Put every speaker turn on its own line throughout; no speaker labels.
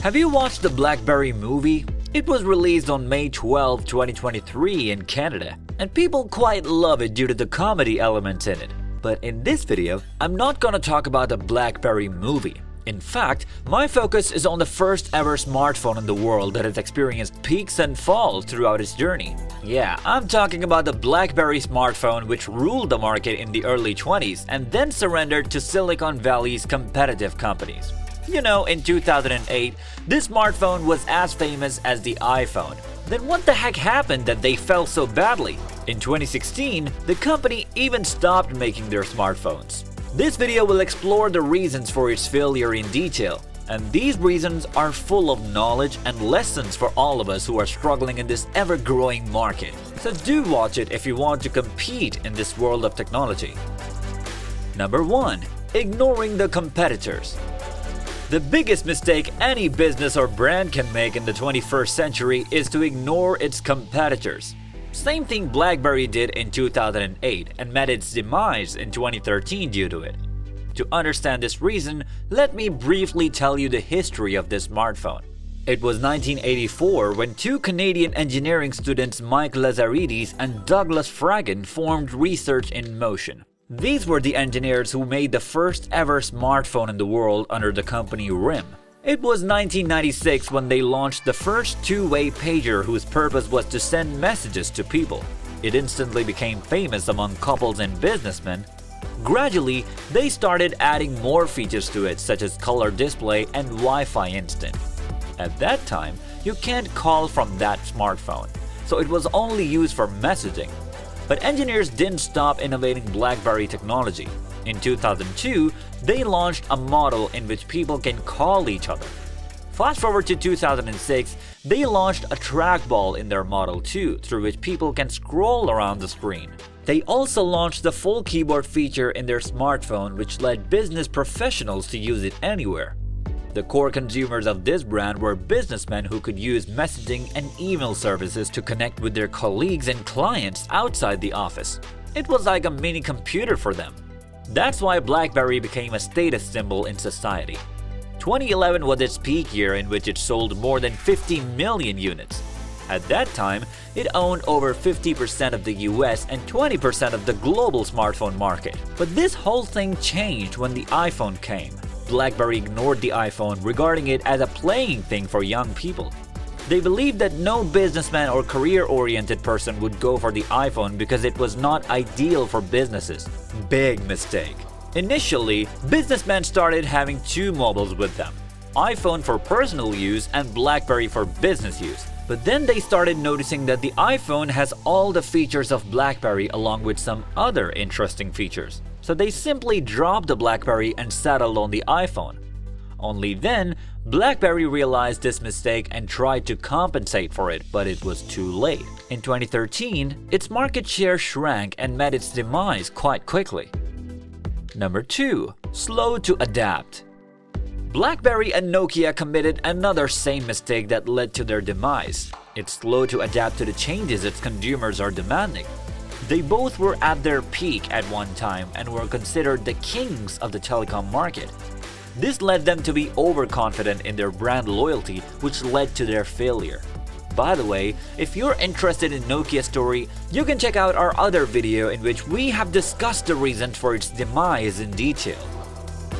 Have you watched the Blackberry movie? It was released on May 12, 2023 in Canada, and people quite love it due to the comedy elements in it. But in this video, I'm not gonna talk about the Blackberry movie. In fact, my focus is on the first ever smartphone in the world that has experienced peaks and falls throughout its journey. Yeah, I'm talking about the BlackBerry smartphone, which ruled the market in the early 20s and then surrendered to Silicon Valley's competitive companies. You know, in 2008, this smartphone was as famous as the iPhone. Then what the heck happened that they fell so badly? In 2016, the company even stopped making their smartphones. This video will explore the reasons for its failure in detail, and these reasons are full of knowledge and lessons for all of us who are struggling in this ever-growing market. So do watch it if you want to compete in this world of technology. Number 1. Ignoring the competitors. The biggest mistake any business or brand can make in the 21st century is to ignore its competitors. Same thing BlackBerry did in 2008 and met its demise in 2013 due to it. To understand this reason, let me briefly tell you the history of this smartphone. It was 1984 when two Canadian engineering students, Mike Lazaridis and Douglas Fragan, formed Research in Motion. These were the engineers who made the first ever smartphone in the world under the company RIM. It was 1996 when they launched the first two-way pager whose purpose was to send messages to people. It instantly became famous among couples and businessmen. Gradually, they started adding more features to it, such as color display and Wi-Fi instant. At that time, you can't call from that smartphone, so it was only used for messaging. But engineers didn't stop innovating BlackBerry technology. In 2002, they launched a model in which people can call each other. Fast forward to 2006, they launched a trackball in their Model 2 through which people can scroll around the screen. They also launched the full keyboard feature in their smartphone, which led business professionals to use it anywhere. The core consumers of this brand were businessmen who could use messaging and email services to connect with their colleagues and clients outside the office. It was like a mini computer for them. That's why BlackBerry became a status symbol in society. 2011 was its peak year in which it sold more than 50 million units. At that time, it owned over 50% of the US and 20% of the global smartphone market. But this whole thing changed when the iPhone came. BlackBerry ignored the iPhone, regarding it as a playing thing for young people. They believed that no businessman or career-oriented person would go for the iPhone because it was not ideal for businesses. Big mistake. Initially, businessmen started having two mobiles with them, iPhone for personal use and BlackBerry for business use. But then they started noticing that the iPhone has all the features of BlackBerry along with some other interesting features. So they simply dropped the BlackBerry and settled on the iPhone. Only then, BlackBerry realized this mistake and tried to compensate for it, but it was too late. In 2013, its market share shrank and met its demise quite quickly. Number 2. Slow to adapt. BlackBerry and Nokia committed another same mistake that led to their demise. It's slow to adapt to the changes its consumers are demanding. They both were at their peak at one time and were considered the kings of the telecom market. This led them to be overconfident in their brand loyalty, which led to their failure. By the way, if you're interested in Nokia's story, you can check out our other video in which we have discussed the reasons for its demise in detail.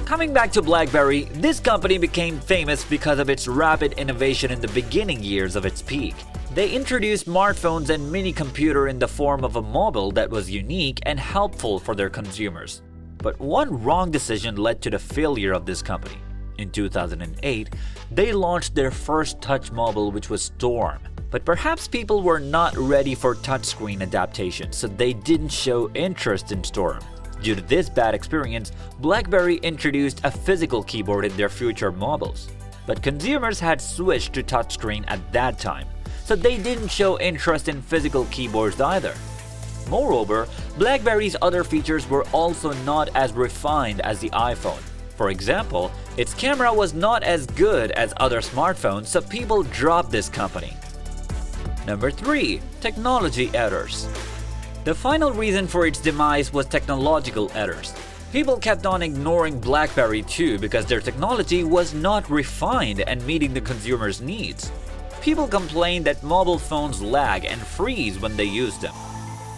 Coming back to BlackBerry, this company became famous because of its rapid innovation in the beginning years of its peak. They introduced smartphones and mini computer in the form of a mobile that was unique and helpful for their consumers. But one wrong decision led to the failure of this company. In 2008, they launched their first touch mobile, which was Storm. But perhaps people were not ready for touchscreen adaptation, so they didn't show interest in Storm. Due to this bad experience, BlackBerry introduced a physical keyboard in their future mobiles. But consumers had switched to touchscreen at that time, so they didn't show interest in physical keyboards either. Moreover, BlackBerry's other features were also not as refined as the iPhone. For example, its camera was not as good as other smartphones, so people dropped this company. Number 3. Technology errors. The final reason for its demise was technological errors. People kept on ignoring BlackBerry too because their technology was not refined and meeting the consumer's needs. People complained that mobile phones lag and freeze when they use them.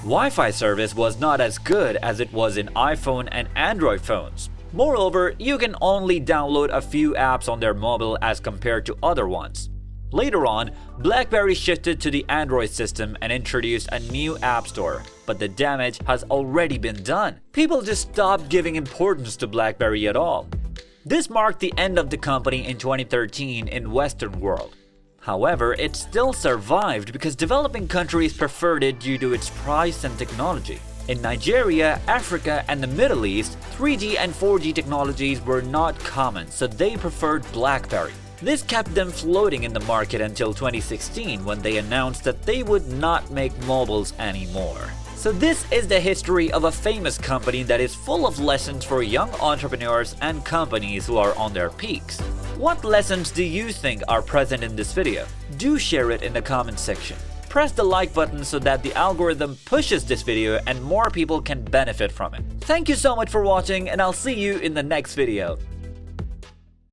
Wi-Fi service was not as good as it was in iPhone and Android phones. Moreover, you can only download a few apps on their mobile as compared to other ones. Later on, BlackBerry shifted to the Android system and introduced a new app store, but the damage has already been done. People just stopped giving importance to BlackBerry at all. This marked the end of the company in 2013 in Western world. However, it still survived because developing countries preferred it due to its price and technology. In Nigeria, Africa, and the Middle East, 3G and 4G technologies were not common, so they preferred BlackBerry. This kept them floating in the market until 2016 when they announced that they would not make mobiles anymore. So this is the history of a famous company that is full of lessons for young entrepreneurs and companies who are on their peaks. What lessons do you think are present in this video? Do share it in the comment section. Press the like button so that the algorithm pushes this video and more people can benefit from it. Thank you so much for watching, and I'll see you in the next video.